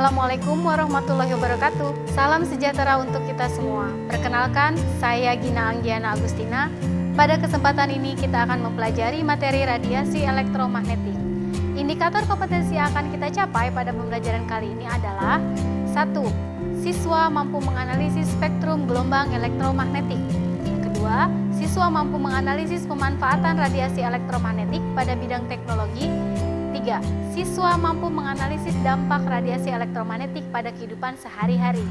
Assalamualaikum warahmatullahi wabarakatuh. Salam sejahtera untuk kita semua. Perkenalkan, saya Gina Anggiana Agustina. Pada kesempatan ini kita akan mempelajari materi radiasi elektromagnetik. Indikator kompetensi yang akan kita capai pada pembelajaran kali ini adalah 1. Siswa mampu menganalisis spektrum gelombang elektromagnetik. Kedua, siswa mampu menganalisis pemanfaatan radiasi elektromagnetik pada bidang teknologi. 3. Siswa mampu menganalisis dampak radiasi elektromagnetik pada kehidupan sehari-hari.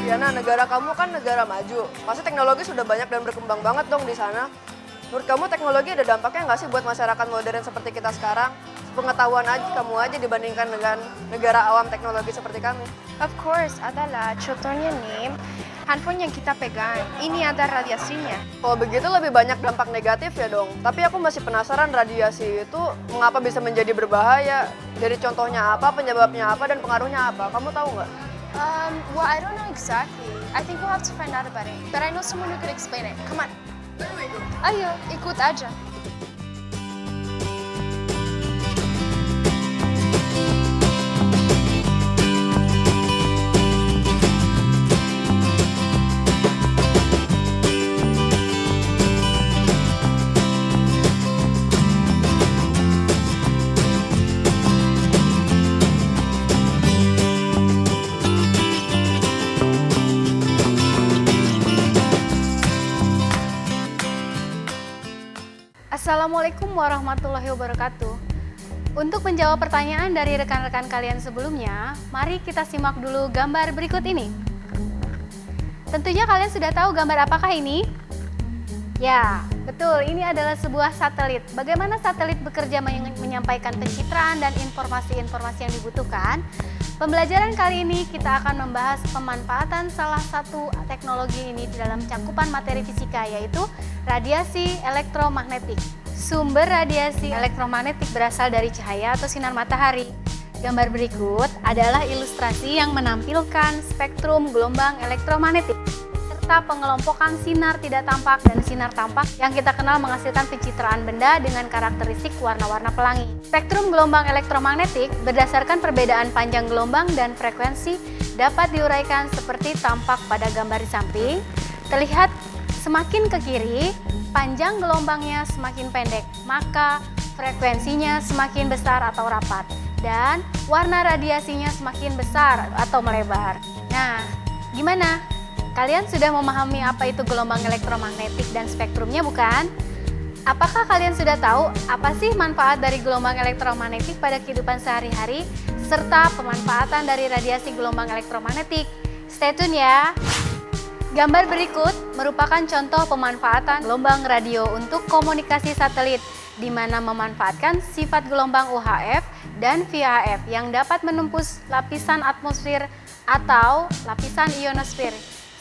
Diana, negara kamu kan negara maju. Pasti teknologi sudah banyak dan berkembang banget dong di sana. Menurut kamu teknologi ada dampaknya nggak sih buat masyarakat modern seperti kita sekarang? Pengetahuan kamu aja dibandingkan dengan negara awam teknologi seperti kami. Of course, adalah contohnya nih, handphone yang kita pegang, ini ada radiasinya. Kalau begitu lebih banyak dampak negatif ya dong. Tapi aku masih penasaran radiasi itu mengapa bisa menjadi berbahaya? Dari contohnya apa, penyebabnya apa, dan pengaruhnya apa? Kamu tahu nggak? Well, I don't know exactly. I think we'll have to find out about it. But I know someone who could explain it. Come on. Ayo, ikut aja. Assalamualaikum warahmatullahi wabarakatuh. Untuk menjawab pertanyaan dari rekan-rekan kalian sebelumnya, mari kita simak dulu gambar berikut ini. Tentunya kalian sudah tahu gambar apakah ini? Ya, betul, ini adalah sebuah satelit. Bagaimana satelit bekerja menyampaikan pencitraan dan informasi-informasi yang dibutuhkan? Pembelajaran kali ini kita akan membahas pemanfaatan salah satu teknologi ini di dalam cakupan materi fisika, yaitu radiasi elektromagnetik. Sumber radiasi elektromagnetik berasal dari cahaya atau sinar matahari. Gambar berikut adalah ilustrasi yang menampilkan spektrum gelombang elektromagnetik serta pengelompokan sinar tidak tampak dan sinar tampak yang kita kenal menghasilkan pencitraan benda dengan karakteristik warna-warna pelangi. Spektrum gelombang elektromagnetik berdasarkan perbedaan panjang gelombang dan frekuensi dapat diuraikan seperti tampak pada gambar di samping. Terlihat semakin ke kiri, panjang gelombangnya semakin pendek, maka frekuensinya semakin besar atau rapat, dan warna radiasinya semakin besar atau melebar. Nah, gimana? Kalian sudah memahami apa itu gelombang elektromagnetik dan spektrumnya, bukan? Apakah kalian sudah tahu apa sih manfaat dari gelombang elektromagnetik pada kehidupan sehari-hari, serta pemanfaatan dari radiasi gelombang elektromagnetik? Stay tune ya! Gambar berikut merupakan contoh pemanfaatan gelombang radio untuk komunikasi satelit, di mana memanfaatkan sifat gelombang UHF dan VHF yang dapat menembus lapisan atmosfer atau lapisan ionosfer,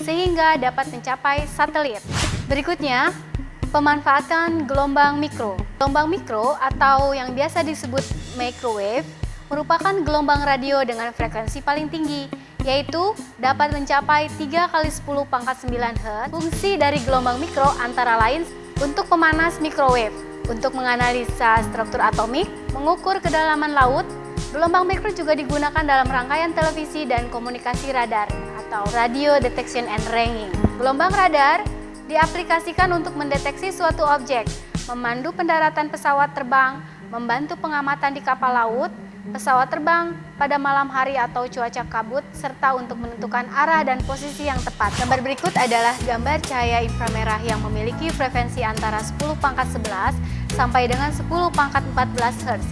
sehingga dapat mencapai satelit. Berikutnya, pemanfaatan gelombang mikro. Gelombang mikro atau yang biasa disebut microwave merupakan gelombang radio dengan frekuensi paling tinggi, yaitu dapat mencapai 3 kali 10 pangkat 9 Hz. Fungsi dari gelombang mikro antara lain untuk pemanas microwave, untuk menganalisa struktur atomik, mengukur kedalaman laut. Gelombang mikro juga digunakan dalam rangkaian televisi dan komunikasi radar atau radio detection and ranging. Gelombang radar diaplikasikan untuk mendeteksi suatu objek, memandu pendaratan pesawat terbang, membantu pengamatan di kapal laut, pesawat terbang pada malam hari atau cuaca kabut, serta untuk menentukan arah dan posisi yang tepat. Gambar berikut adalah gambar cahaya inframerah yang memiliki frekuensi antara 10 pangkat 11 sampai dengan 10 pangkat 14 Hz,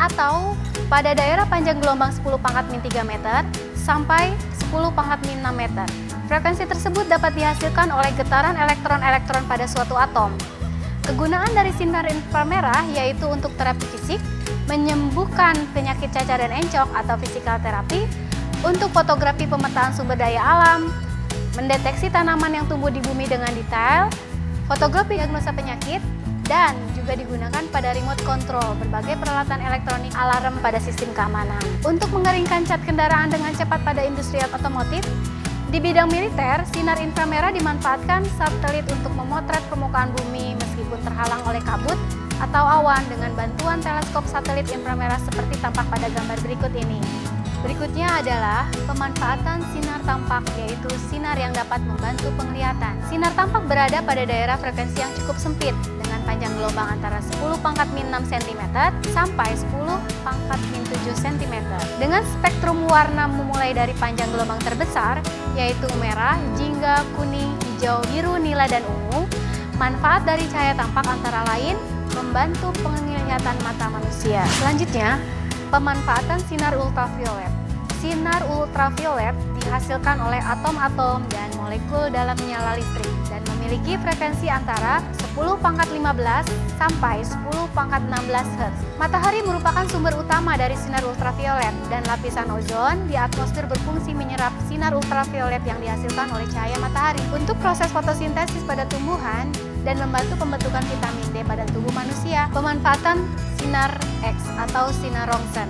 atau pada daerah panjang gelombang 10 pangkat min 3 meter sampai 10 pangkat min 6 meter. Frekuensi tersebut dapat dihasilkan oleh getaran elektron-elektron pada suatu atom. Kegunaan dari sinar inframerah yaitu untuk terapi fisik, menyembuhkan penyakit cacar dan encok atau physical therapy, untuk fotografi pemetaan sumber daya alam, mendeteksi tanaman yang tumbuh di bumi dengan detail, fotografi diagnosa penyakit, dan juga digunakan pada remote control berbagai peralatan elektronik alarm pada sistem keamanan. Untuk mengeringkan cat kendaraan dengan cepat pada industri otomotif, Di bidang militer, sinar inframerah dimanfaatkan satelit untuk memotret permukaan bumi meskipun terhalang oleh kabut atau awan dengan bantuan teleskop satelit inframerah seperti tampak pada gambar berikut ini. Berikutnya adalah pemanfaatan sinar tampak, yaitu sinar yang dapat membantu penglihatan. Sinar tampak berada pada daerah frekuensi yang cukup sempit dengan panjang gelombang antara 10⁻⁶ cm sampai 10⁻⁷ cm. Dengan spektrum warna memulai dari panjang gelombang terbesar, yaitu merah, jingga, kuning, hijau, biru, nila, dan ungu. Manfaat dari cahaya tampak antara lain membantu penglihatan mata manusia. Selanjutnya, pemanfaatan sinar ultraviolet. Sinar ultraviolet dihasilkan oleh atom-atom dan molekul dalam menyala listrik dan memiliki frekuensi antara 10⁻⁵ sampai 10⁻�XVI Hz. Matahari merupakan sumber utama dari sinar ultraviolet dan lapisan ozon di atmosfer berfungsi menyerap sinar ultraviolet yang dihasilkan oleh cahaya matahari untuk proses fotosintesis pada tumbuhan dan membantu pembentukan vitamin D pada tubuh manusia. Pemanfaatan sinar X atau sinar Röntgen.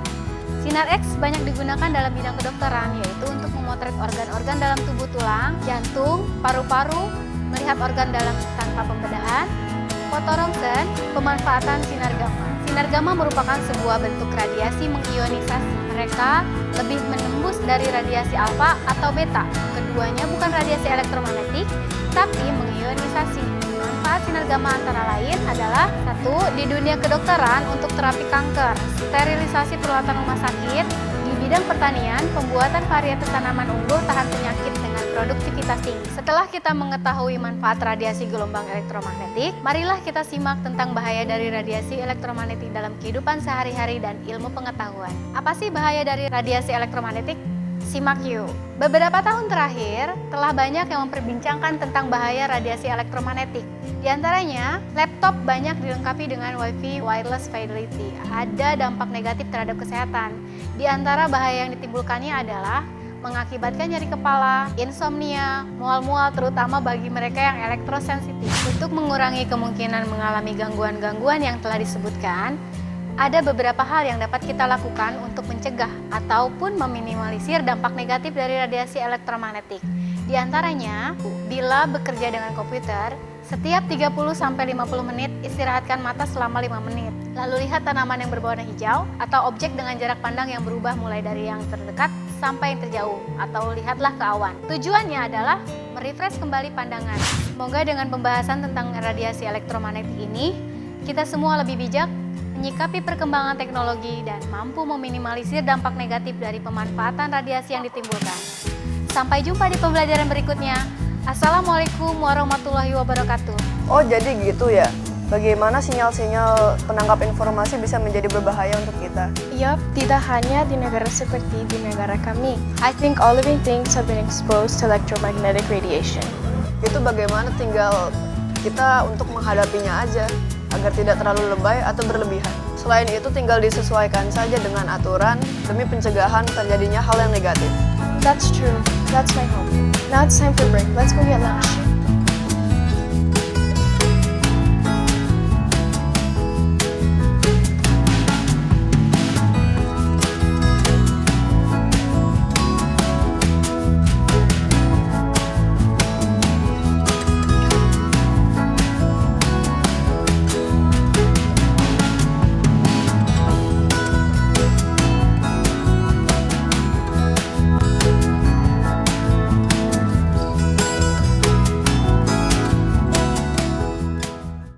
Sinar X banyak digunakan dalam bidang kedokteran, yaitu untuk memotret organ-organ dalam tubuh tulang, jantung, paru-paru, melihat organ dalam tanpa pembedahan. Fotoröntgen, pemanfaatan sinar gamma. Sinar gamma merupakan sebuah bentuk radiasi mengionisasi. Mereka lebih menembus dari radiasi alfa atau beta. Keduanya bukan radiasi elektromagnetik, tapi mengionisasi. Manfaat sinar gamma antara lain adalah: 1. Di dunia kedokteran untuk terapi kanker, sterilisasi peralatan rumah sakit, di bidang pertanian, pembuatan varietas tanaman unggul tahan penyakit dengan produktivitas tinggi. Setelah kita mengetahui manfaat radiasi gelombang elektromagnetik, marilah kita simak tentang bahaya dari radiasi elektromagnetik dalam kehidupan sehari-hari dan ilmu pengetahuan. Apa sih bahaya dari radiasi elektromagnetik? Simak yuk. Beberapa tahun terakhir, telah banyak yang memperbincangkan tentang bahaya radiasi elektromagnetik. Di antaranya, laptop banyak dilengkapi dengan Wi-Fi wireless fidelity. Ada dampak negatif terhadap kesehatan. Di antara bahaya yang ditimbulkannya adalah mengakibatkan nyeri kepala, insomnia, mual-mual terutama bagi mereka yang elektrosensitif. Untuk mengurangi kemungkinan mengalami gangguan-gangguan yang telah disebutkan, ada beberapa hal yang dapat kita lakukan untuk mencegah ataupun meminimalisir dampak negatif dari radiasi elektromagnetik. Di antaranya, bila bekerja dengan komputer, setiap 30-50 menit istirahatkan mata selama 5 menit. Lalu lihat tanaman yang berwarna hijau atau objek dengan jarak pandang yang berubah mulai dari yang terdekat sampai yang terjauh, atau lihatlah ke awan. Tujuannya adalah merefresh kembali pandangan. Semoga dengan pembahasan tentang radiasi elektromagnetik ini, kita semua lebih bijak menyikapi perkembangan teknologi dan mampu meminimalisir dampak negatif dari pemanfaatan radiasi yang ditimbulkan. Sampai jumpa di pembelajaran berikutnya. Assalamualaikum warahmatullahi wabarakatuh. Oh, jadi gitu ya? Bagaimana sinyal-sinyal penangkap informasi bisa menjadi berbahaya untuk kita? Yup, tidak hanya di negara seperti di negara kami. I think all living things have been exposed to electromagnetic radiation. Itu bagaimana tinggal kita untuk menghadapinya aja, agar tidak terlalu lebay atau berlebihan. Selain itu tinggal disesuaikan saja dengan aturan demi pencegahan terjadinya hal yang negatif. That's true. That's my hope. Now it's time for break. Let's go get lunch.